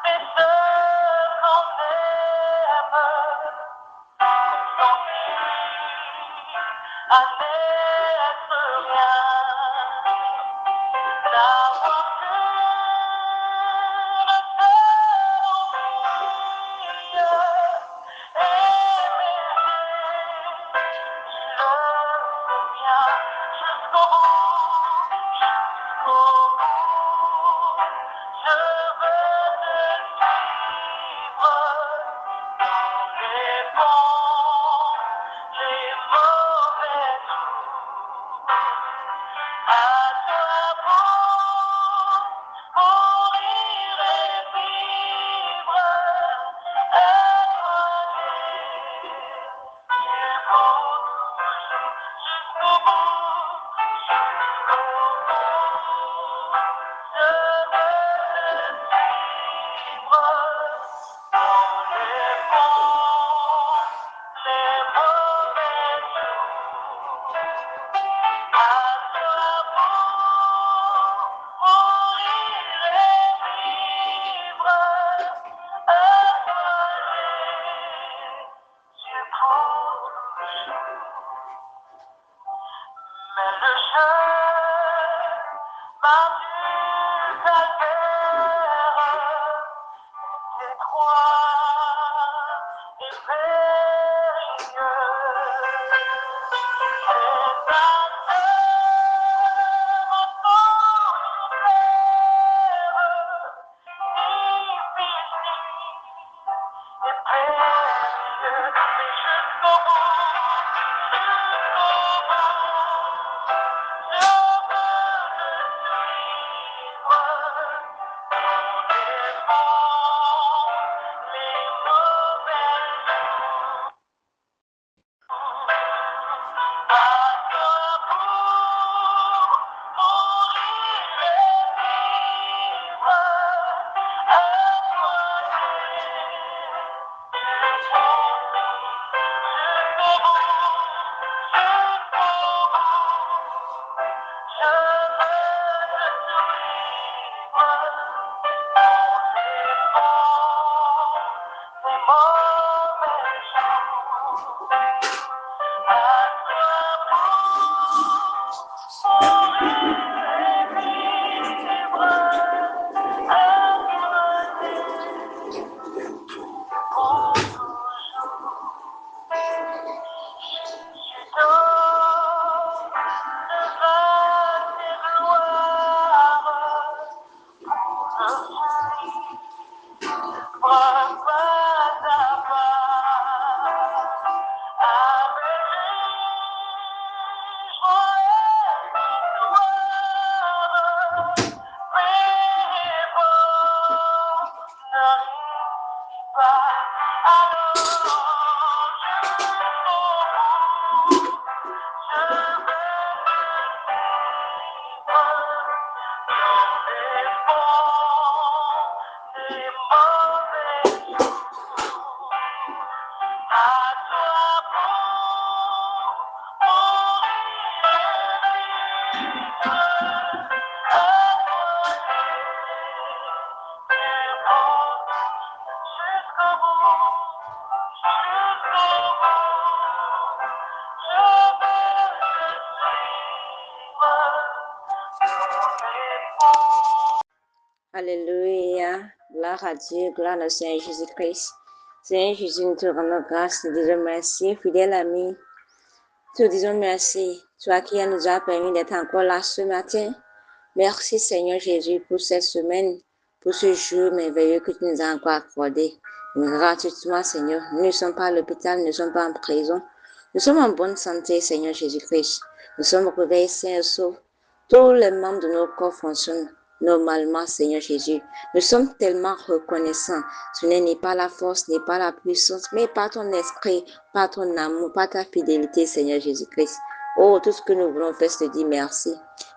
mais seul quand t'aimes, consenti à n'être rien, d'avoir que le seul oublié, aimer, il le sait bien, jusqu'au bout, jusqu'au bout, je veux te suivre, les bons, les mauvais jours, à toi pour mourir et vivre, à toi jusqu'au bout, jusqu'au bout, je veux te suivre dans les bons, les mauvais jours, à toi pour mourir et vivre, à toi Dieu pour toujours. Mais le chemin du calvaire est étroit et périlleux. C'est un chemin toujours difficile et périlleux, mais jusqu'au bout, je veux te suivre dans les bons, les mauvais jours, à toi pour mourir et vivre, à toi jusqu'au bout, jusqu'au bout. Je veux te suivre dans les bons, les mauvais jours, à toi pour mourir et vivre, à toi pour toujours. Jésus donne de vaste gloire pour suivre pas à pas. Avec lui, joie et victoire, mais bon, n'arrive pas alors jusqu'au bout. Je veux te suivre dans les bons, les mauvais jours, à toi pour mourir et vivre, à toi les bons jusqu'au bout, jusqu'au bout. Je veux te suivre dans les bons. Alléluia. Gloire à Dieu, gloire à notre Seigneur Jésus-Christ. Seigneur Jésus, nous te rendons grâce, nous te disons merci, fidèle ami. Nous te disons merci, toi qui nous as permis d'être encore là ce matin. Merci Seigneur Jésus pour cette semaine, pour ce jour merveilleux que tu nous as encore accordé. Gratuitement Seigneur, nous ne sommes pas à l'hôpital, nous ne sommes pas en prison. Nous sommes en bonne santé Seigneur Jésus-Christ. Nous sommes réveillés sains et saufs. Tous les membres de nos corps fonctionnent normalement Seigneur Jésus. Nous sommes tellement reconnaissants. Ce n'est pas la force, n'est pas la puissance, mais par ton esprit, par ton amour, par ta fidélité Seigneur Jésus-Christ. Oh, tout ce que nous voulons faire, c'est te dire merci.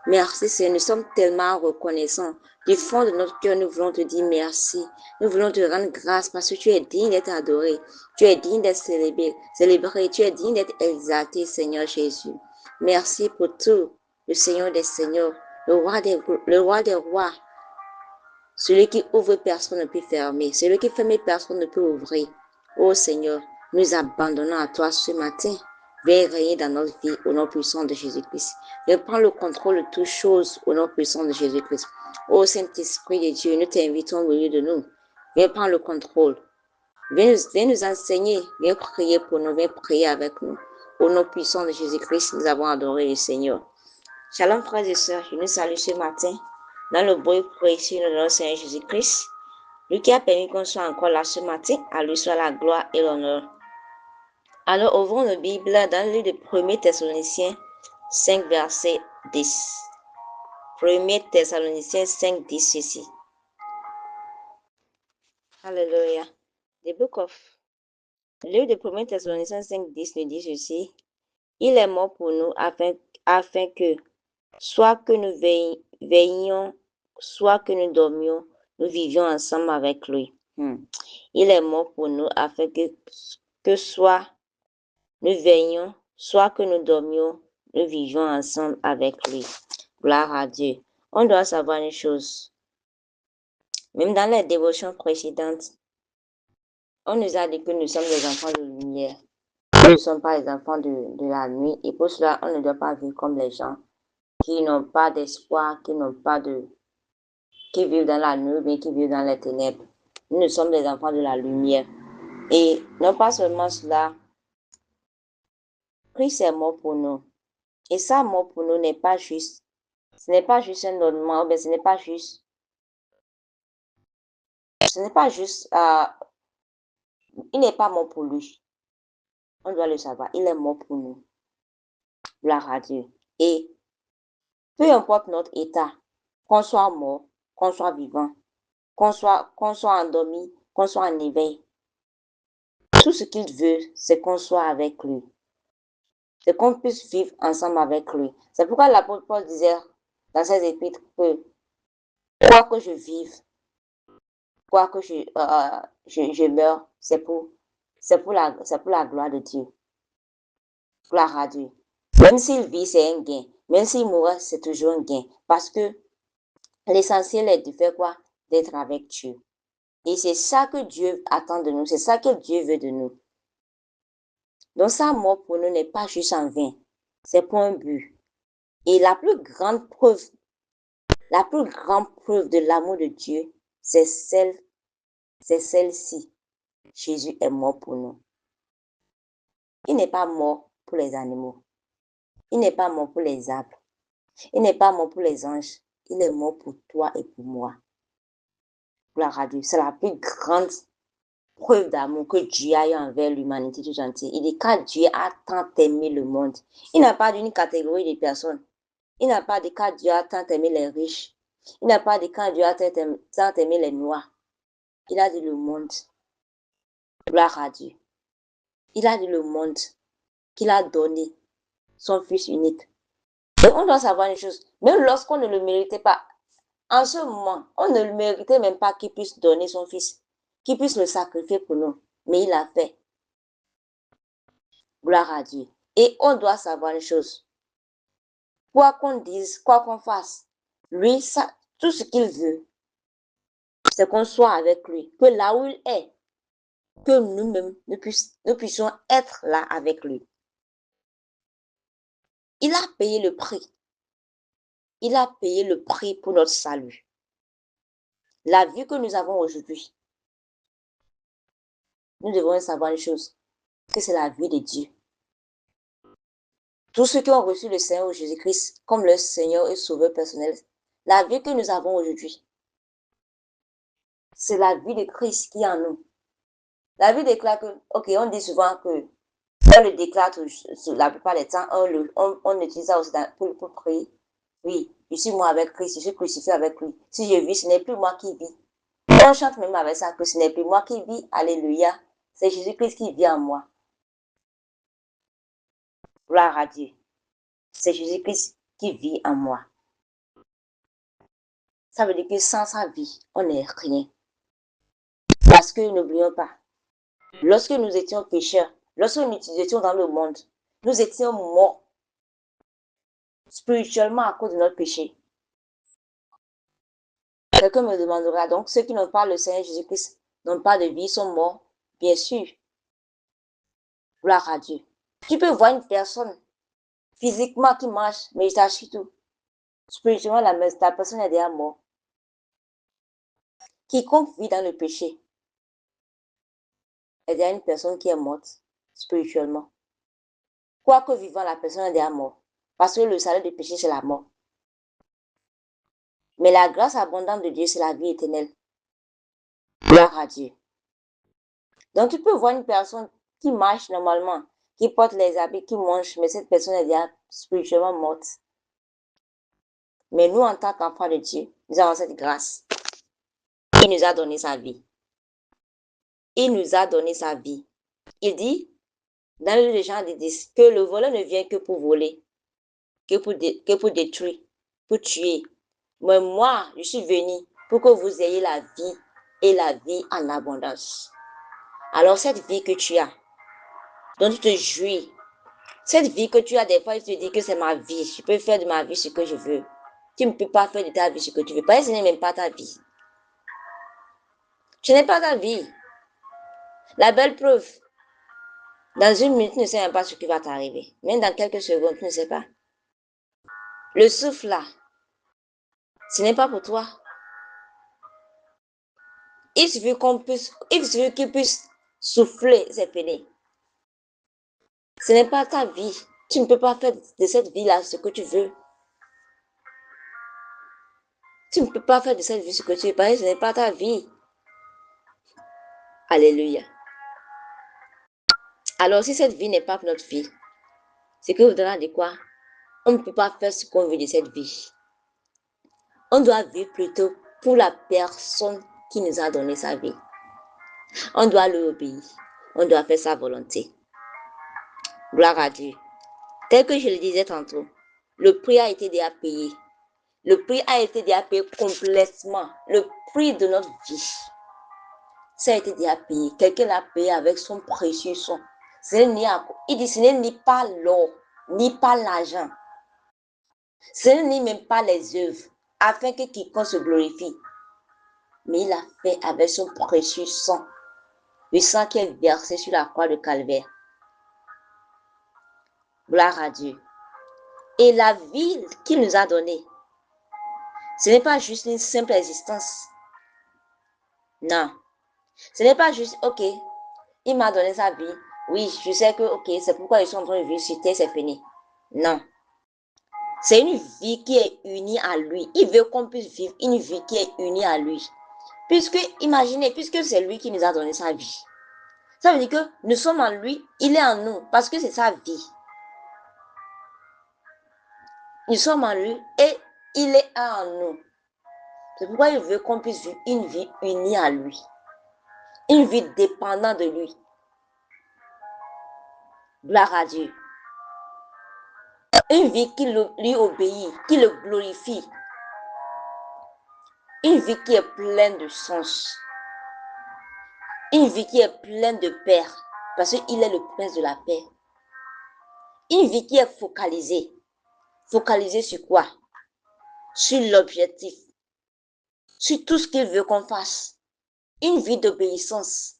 Merci Seigneur, nous sommes tellement reconnaissants. Du fond de notre cœur, nous voulons te dire merci. Nous voulons te rendre grâce parce que tu es digne d'être adoré. Tu es digne d'être célébré. Tu es digne d'être exalté, Seigneur Jésus. Merci pour tout, le Seigneur des Seigneurs, le roi des rois, Celui qui ouvre, personne ne peut fermer. Celui qui ferme, personne ne peut ouvrir. Oh Seigneur, nous abandonnons à toi ce matin. Viens régner dans notre vie au nom puissant de Jésus-Christ. Viens prendre le contrôle de toutes choses au nom puissant de Jésus-Christ. Ô Saint-Esprit de Dieu, nous t'invitons au milieu de nous. Viens prendre le contrôle. Viens nous enseigner. Viens prier pour nous. Viens prier avec nous. Au nom puissant de Jésus-Christ, nous avons adoré le Seigneur. Shalom frères et sœurs, je nous salue ce matin dans le bruit précieux de notre Seigneur Jésus-Christ. Lui qui a permis qu'on soit encore là ce matin, à lui soit la gloire et l'honneur. Alors ouvrons la Bible dans le livre de 1 Thessaloniciens 5 verset 10. 1 Thessaloniciens 5 10 ceci. Alléluia. The book of le livre de 1 Thessaloniciens 5 10 nous dit ceci. Il est mort pour nous afin que soit que nous veillions, soit que nous dormions, nous vivions ensemble avec lui. Il est mort pour nous afin que soit nous veillions, soit que nous dormions, nous vivions ensemble avec lui. Gloire à Dieu. On doit savoir une chose. Même dans les dévotions précédentes, on nous a dit que nous sommes des enfants de lumière. Nous ne sommes pas les enfants de la nuit. Et pour cela, on ne doit pas vivre comme les gens qui n'ont pas d'espoir, qui vivent dans la nuit, mais qui vivent dans les ténèbres. Nous sommes des enfants de la lumière. Et non pas seulement cela, Christ est mort pour nous. Et sa mort pour nous n'est pas juste. Ce n'est pas juste un ordonnement, mais ce n'est pas juste. Il n'est pas mort pour lui. On doit le savoir. Il est mort pour nous. Gloire à Dieu. Et peu importe notre état, qu'on soit mort, qu'on soit vivant, qu'on soit endormi, qu'on soit en éveil, tout ce qu'il veut, c'est qu'on soit avec lui. C'est qu'on puisse vivre ensemble avec lui. C'est pourquoi l'apôtre Paul disait dans ses épîtres que quoi que je vive, quoi que je meure, c'est pour la gloire de Dieu. Gloire à Dieu. Même s'il vit, c'est un gain. Même s'il mourra, c'est toujours un gain. Parce que l'essentiel est de faire quoi? D'être avec Dieu. Et c'est ça que Dieu attend de nous. C'est ça que Dieu veut de nous. Donc sa mort pour nous n'est pas juste en vain. C'est pour un but. Et la plus grande preuve de l'amour de Dieu, c'est celle-ci. Jésus est mort pour nous. Il n'est pas mort pour les animaux. Il n'est pas mort pour les arbres. Il n'est pas mort pour les anges. Il est mort pour toi et pour moi. Gloire à Dieu. C'est la plus grande preuve d'amour que Dieu a eu envers l'humanité tout entière. Il dit quand Dieu a tant aimé le monde. Il n'a pas d'une catégorie de personnes. Il n'a pas dit quand Dieu a tant aimé les riches. Il n'a pas dit quand Dieu a tant aimé les noirs. Il a dit le monde. Gloire à Dieu. Il a dit le monde qu'il a donné son fils unique. Et on doit savoir une chose. Même lorsqu'on ne le méritait pas, en ce moment, on ne le méritait même pas qu'il puisse donner son fils, qu'il puisse le sacrifier pour nous. Mais il l'a fait. Gloire à Dieu. Et on doit savoir une chose. Quoi qu'on dise, quoi qu'on fasse, lui, tout ce qu'il veut, c'est qu'on soit avec lui. Que là où il est, que nous-mêmes, nous puissions être là avec lui. Il a payé le prix. Il a payé le prix pour notre salut. La vie que nous avons aujourd'hui, nous devons savoir une chose, que c'est la vie de Dieu. Tous ceux qui ont reçu le Seigneur Jésus-Christ comme leur Seigneur et Sauveur personnel, la vie que nous avons aujourd'hui, c'est la vie de Christ qui est en nous. La vie déclare que, ok, on dit souvent que, on le déclare la plupart des temps, on utilise ça aussi pour prier. Oui, je suis moi avec Christ, je suis crucifié avec lui. Si je vis, ce n'est plus moi qui vis. On chante même avec ça que ce n'est plus moi qui vis, alléluia. C'est Jésus-Christ qui vit en moi. Gloire à Dieu. C'est Jésus-Christ qui vit en moi. Ça veut dire que sans sa vie, on n'est rien. Parce que n'oublions pas, lorsque nous étions pécheurs, lorsque nous étions dans le monde, nous étions morts spirituellement à cause de notre péché. Quelqu'un me demandera donc, ceux qui n'ont pas le Seigneur Jésus-Christ n'ont pas de vie, sont morts. Bien sûr. Gloire à Dieu. Tu peux voir une personne physiquement qui marche, mais je t'assure tout. Spirituellement, la personne est déjà morte. Quiconque vit dans le péché est déjà une personne qui est morte spirituellement. Quoique vivant, la personne est déjà morte. Parce que le salaire du péché, c'est la mort. Mais la grâce abondante de Dieu, c'est la vie éternelle. Gloire à Dieu. Donc, tu peux voir une personne qui marche normalement, qui porte les habits, qui mange, mais cette personne est déjà spirituellement morte. Mais nous, en tant qu'enfants de Dieu, nous avons cette grâce. Il nous a donné sa vie. Il nous a donné sa vie. Il dit, dans le livre de Jean, il dit que le voleur ne vient que pour voler, que pour détruire, pour tuer. Mais moi, je suis venu pour que vous ayez la vie et la vie en abondance. Alors, cette vie que tu as, dont tu te jouis, cette vie que tu as, des fois, tu te dis que c'est ma vie. Je peux faire de ma vie ce que je veux. Tu ne peux pas faire de ta vie ce que tu veux. Parce que ce n'est même pas ta vie. Ce n'est pas ta vie. La belle preuve. Dans une minute, tu ne sais même pas ce qui va t'arriver. Même dans quelques secondes, tu ne sais pas. Le souffle là, ce n'est pas pour toi. Il suffit qu'il puisse souffler, c'est fini. Ce n'est pas ta vie. Tu ne peux pas faire de cette vie-là ce que tu veux. Tu ne peux pas faire de cette vie ce que tu veux. Parce que ce n'est pas ta vie. Alléluia. Alors, si cette vie n'est pas notre vie, c'est que voudra dire quoi? On ne peut pas faire ce qu'on veut de cette vie. On doit vivre plutôt pour la personne qui nous a donné sa vie. On doit lui obéir. On doit faire sa volonté. Gloire à Dieu. Tel que je le disais tantôt, le prix a été déjà payé. Le prix a été déjà payé complètement. Le prix de notre vie, ça a été déjà payé. Quelqu'un l'a payé avec son précieux sang. Il dit, ce n'est ni pas l'or, ni pas l'argent. Ce n'est ni même pas les œuvres, afin que quiconque se glorifie. Mais il a fait avec son précieux sang. Le sang qui est versé sur la croix de Calvaire. Gloire à Dieu. Et la vie qu'il nous a donnée, ce n'est pas juste une simple existence. Non. Ce n'est pas juste, ok, il m'a donné sa vie. Oui, je sais que, ok, c'est pourquoi ils sont en train de vivre sur terre, c'est fini. Non. C'est une vie qui est unie à lui. Il veut qu'on puisse vivre une vie qui est unie à lui. Puisque, imaginez, puisque c'est lui qui nous a donné sa vie. Ça veut dire que nous sommes en lui, il est en nous, parce que c'est sa vie. Nous sommes en lui et il est en nous. C'est pourquoi il veut qu'on puisse vivre une vie unie à lui. Une vie dépendante de lui. Gloire à Dieu. Une vie qui lui obéit, qui le glorifie. Une vie qui est pleine de sens. Une vie qui est pleine de paix. Parce qu'il est le prince de la paix. Une vie qui est focalisée. Focalisée sur quoi? Sur l'objectif. Sur tout ce qu'il veut qu'on fasse. Une vie d'obéissance.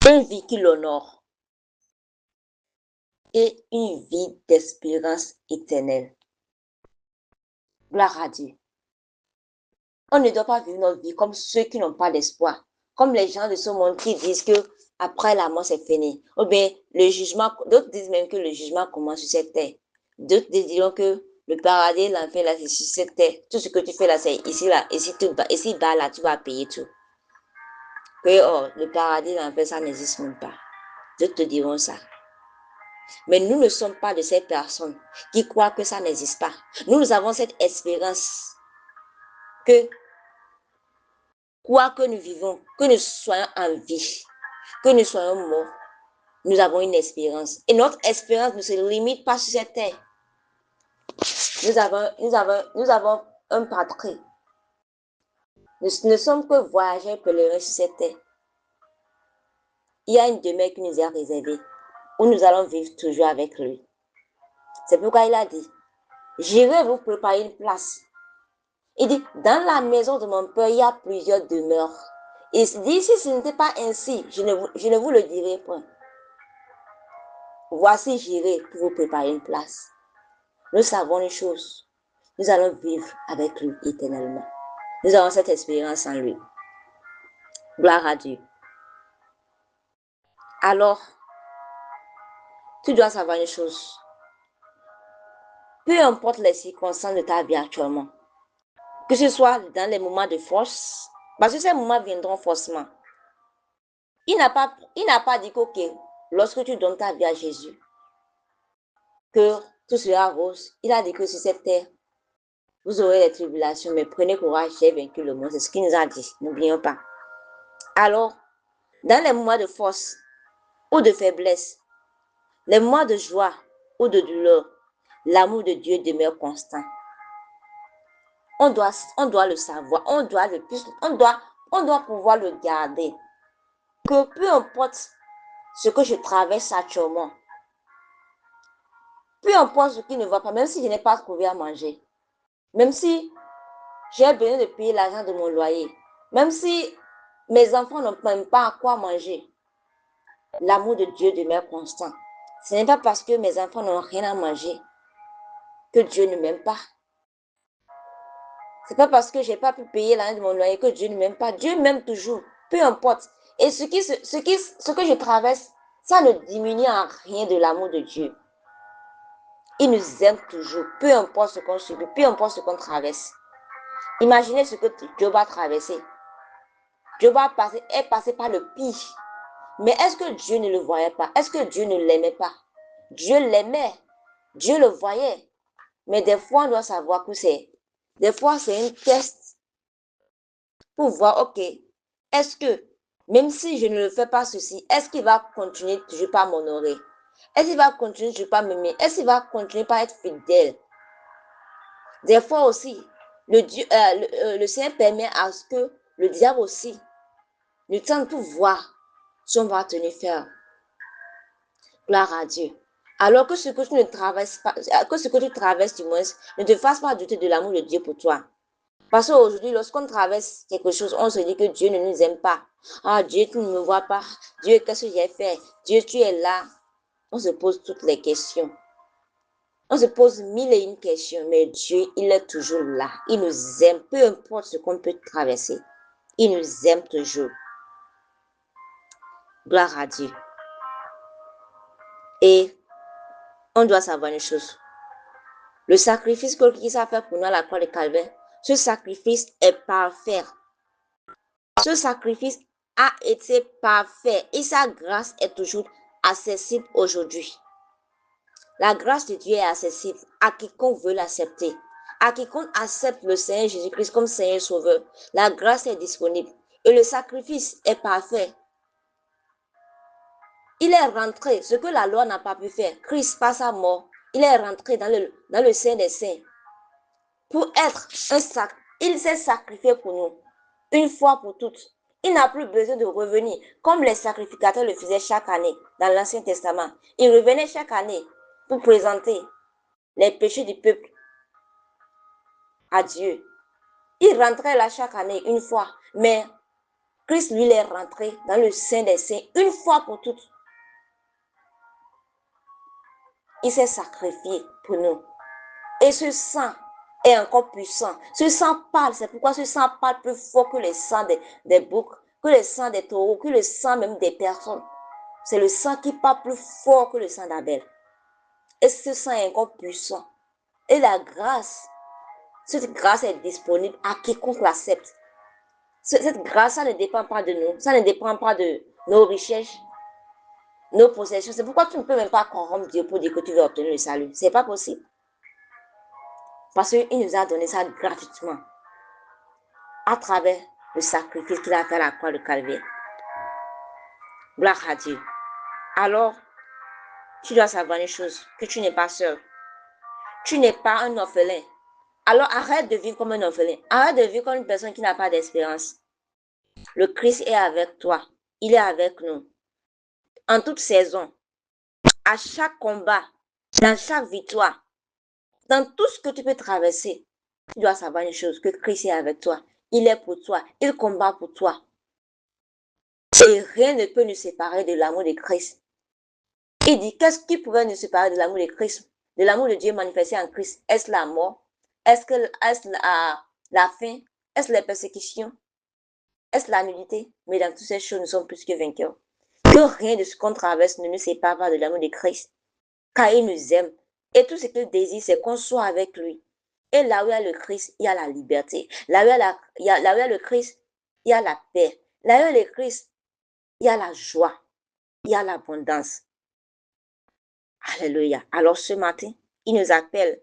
Une vie qui l'honore. Et une vie d'espérance éternelle. Gloire à Dieu. On ne doit pas vivre notre vie comme ceux qui n'ont pas d'espoir. Comme les gens de ce monde qui disent que après la mort, c'est fini. Ou bien le jugement, d'autres disent même que le jugement commence sur cette terre. D'autres diront que le paradis, l'enfer, là, c'est sur cette terre. Tout ce que tu fais là, c'est ici, là. Ici, bas, là, tu vas payer tout. Que, oh, le paradis, l'enfer, ça n'existe même pas. D'autres te diront ça. Mais nous ne sommes pas de ces personnes qui croient que ça n'existe pas. Nous avons cette espérance que quoi que nous vivons, que nous soyons en vie, que nous soyons morts, nous avons une espérance. Et notre espérance ne se limite pas sur cette terre. Nous avons un patrie. Nous ne sommes que voyageurs pèlerins sur cette terre. Il y a une demeure qui nous est réservée, où nous allons vivre toujours avec lui. C'est pourquoi il a dit, j'irai vous préparer une place. Il dit, dans la maison de mon père, il y a plusieurs demeures. Il dit, si ce n'était pas ainsi, je ne vous le dirai point. Voici, j'irai pour vous préparer une place. Nous savons une chose. Nous allons vivre avec lui éternellement. Nous avons cette expérience en lui. Gloire à Dieu. Alors, tu dois savoir une chose. Peu importe les circonstances de ta vie actuellement, que ce soit dans les moments de force, parce que ces moments viendront forcément. Il n'a pas dit que lorsque tu donnes ta vie à Jésus, que tout sera rose. Il a dit que sur cette terre, vous aurez des tribulations, mais prenez courage, j'ai vaincu le monde. C'est ce qu'il nous a dit, n'oublions pas. Alors, dans les moments de force ou de faiblesse, les moments de joie ou de douleur, l'amour de Dieu demeure constant. On doit le savoir, on doit pouvoir le garder. Que peu importe ce que je traverse actuellement, peu importe ce qui ne va pas, même si je n'ai pas trouvé à manger, même si j'ai besoin de payer l'argent de mon loyer, même si mes enfants n'ont même pas à quoi manger, l'amour de Dieu demeure constant. Ce n'est pas parce que mes enfants n'ont rien à manger que Dieu ne m'aime pas. Ce n'est pas parce que je n'ai pas pu payer l'argent de mon loyer que Dieu ne m'aime pas. Dieu m'aime toujours, peu importe. Et ce que je traverse, ça ne diminue en rien de l'amour de Dieu. Il nous aime toujours, peu importe ce qu'on subit, peu importe ce qu'on traverse. Imaginez ce que Job a traversé. Job est passé par le pire. Mais est-ce que Dieu ne le voyait pas? Est-ce que Dieu ne l'aimait pas? Dieu l'aimait. Dieu le voyait. Mais des fois, on doit savoir que des fois, c'est un test pour voir, ok, est-ce que, même si je ne le fais pas ceci, est-ce qu'il va continuer toujours pas m'honorer? Est-ce qu'il va continuer toujours pas m'aimer? Est-ce qu'il va continuer pas être fidèle? Des fois aussi, le Seigneur permet à ce que le diable aussi nous tente pour voir si on va tenir ferme. Gloire à Dieu. Alors que ce que tu ne traverses pas, que ce que tu traverses du moins, ne te fasse pas douter de l'amour de Dieu pour toi. Parce qu'aujourd'hui, lorsqu'on traverse quelque chose, on se dit que Dieu ne nous aime pas. Ah, Dieu, tu ne me vois pas. Dieu, qu'est-ce que j'ai fait? Dieu, tu es là. On se pose toutes les questions. On se pose mille et une questions, mais Dieu, il est toujours là. Il nous aime, peu importe ce qu'on peut traverser. Il nous aime toujours. Gloire à Dieu. Et on doit savoir une chose. Le sacrifice que Christ a fait pour nous à la croix de Calvaire, ce sacrifice est parfait. Ce sacrifice a été parfait et sa grâce est toujours accessible aujourd'hui. La grâce de Dieu est accessible à quiconque veut l'accepter. À quiconque accepte le Seigneur Jésus-Christ comme Seigneur et Sauveur, la grâce est disponible et le sacrifice est parfait. Il est rentré, ce que la loi n'a pas pu faire. Christ, par sa mort, il est rentré dans le sein des saints. Pour être un sac, il s'est sacrifié pour nous, une fois pour toutes. Il n'a plus besoin de revenir, comme les sacrificateurs le faisaient chaque année dans l'Ancien Testament. Il revenait chaque année pour présenter les péchés du peuple à Dieu. Il rentrait là chaque année une fois, mais Christ, lui, est rentré dans le sein des saints une fois pour toutes. Il s'est sacrifié pour nous. Et ce sang est encore puissant. Ce sang parle, c'est pourquoi ce sang parle plus fort que le sang des boucs, que le sang des taureaux, que le sang même des personnes. C'est le sang qui parle plus fort que le sang d'Abel. Et ce sang est encore puissant. Et la grâce, cette grâce est disponible à quiconque l'accepte. Cette grâce, ça ne dépend pas de nous, ça ne dépend pas de nos richesses, nos possessions. C'est pourquoi tu ne peux même pas corrompre Dieu pour dire que tu veux obtenir le salut. C'est pas possible. Parce qu'il nous a donné ça gratuitement à travers le sacrifice qu'il a fait à la croix de Calvaire. Gloire à Dieu. Alors, tu dois savoir une chose, que tu n'es pas seul. Tu n'es pas un orphelin. Alors arrête de vivre comme un orphelin. Arrête de vivre comme une personne qui n'a pas d'espérance. Le Christ est avec toi. Il est avec nous. En toute saison, à chaque combat, dans chaque victoire, dans tout ce que tu peux traverser, Tu dois savoir une chose, que Christ est avec toi. Il est pour toi. Il combat pour toi. Et rien ne peut nous séparer de l'amour de Christ. Il dit, qu'est-ce qui pourrait nous séparer de l'amour de Christ? De l'amour de Dieu manifesté en Christ? Est-ce la mort? Est-ce la faim? Est-ce les persécutions? Est-ce la nudité? Mais dans toutes ces choses, nous sommes plus que vainqueurs. Que rien de ce qu'on traverse ne nous sépare pas de l'amour de Christ. Car il nous aime. Et tout ce qu'il désire, c'est qu'on soit avec lui. Et là où il y a le Christ, il y a la liberté. Là où il y a le Christ, il y a la paix. Là où il y a le Christ, il y a la joie. Il y a l'abondance. Alléluia. Alors ce matin, il nous appelle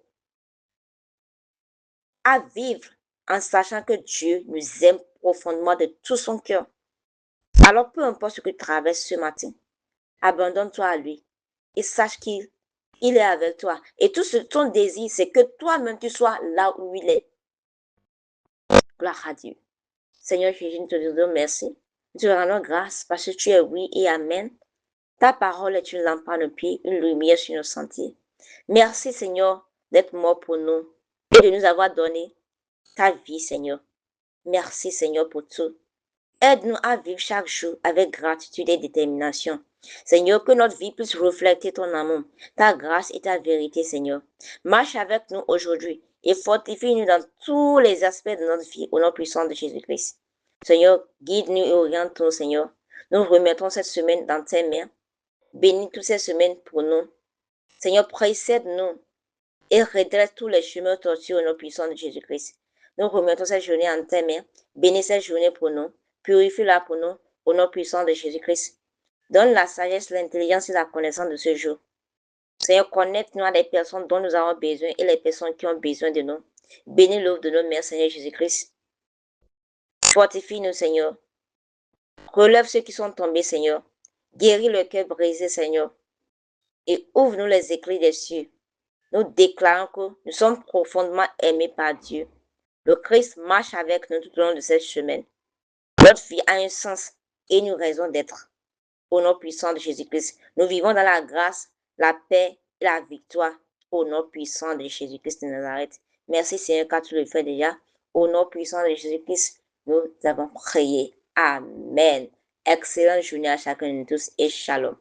à vivre en sachant que Dieu nous aime profondément de tout son cœur. Alors peu importe ce que tu traverses ce matin, abandonne-toi à lui et sache qu'il est avec toi. Et tout ce ton désir, c'est que toi-même tu sois là où il est. Gloire à Dieu. Seigneur Jésus, nous te disons merci. Nous te rendons grâce parce que tu es oui et amen. Ta parole est une lampe à nos pieds, une lumière sur nos sentiers. Merci Seigneur d'être mort pour nous et de nous avoir donné ta vie Seigneur. Merci Seigneur pour tout. Aide-nous à vivre chaque jour avec gratitude et détermination. Seigneur, que notre vie puisse refléter ton amour, ta grâce et ta vérité, Seigneur. Marche avec nous aujourd'hui et fortifie-nous dans tous les aspects de notre vie au nom puissant de Jésus-Christ. Seigneur, guide-nous et oriente-nous, Seigneur. Nous remettons cette semaine dans tes mains. Bénis toutes ces semaines pour nous. Seigneur, précède-nous et redresse tous les chemins tortueux au nom puissant de Jésus-Christ. Nous remettons cette journée en tes mains. Bénis cette journée pour nous. Purifie-la pour nous au nom puissant de Jésus-Christ. Donne la sagesse, l'intelligence et la connaissance de ce jour. Seigneur, connecte-nous à les personnes dont nous avons besoin et les personnes qui ont besoin de nous. Bénis l'œuvre de nos mères, Seigneur Jésus-Christ. Fortifie-nous, Seigneur. Relève ceux qui sont tombés, Seigneur. Guéris le cœur brisé, Seigneur. Et ouvre-nous les écrits des cieux. Nous déclarons que nous sommes profondément aimés par Dieu. Le Christ marche avec nous tout au long de cette semaine. Notre vie a un sens et une raison d'être. Au nom puissant de Jésus-Christ, nous vivons dans la grâce, la paix et la victoire. Au nom puissant de Jésus-Christ de Nazareth. Merci Seigneur car tu le fais déjà. Au nom puissant de Jésus-Christ, nous avons prié. Amen. Excellente journée à chacun de nous tous et shalom.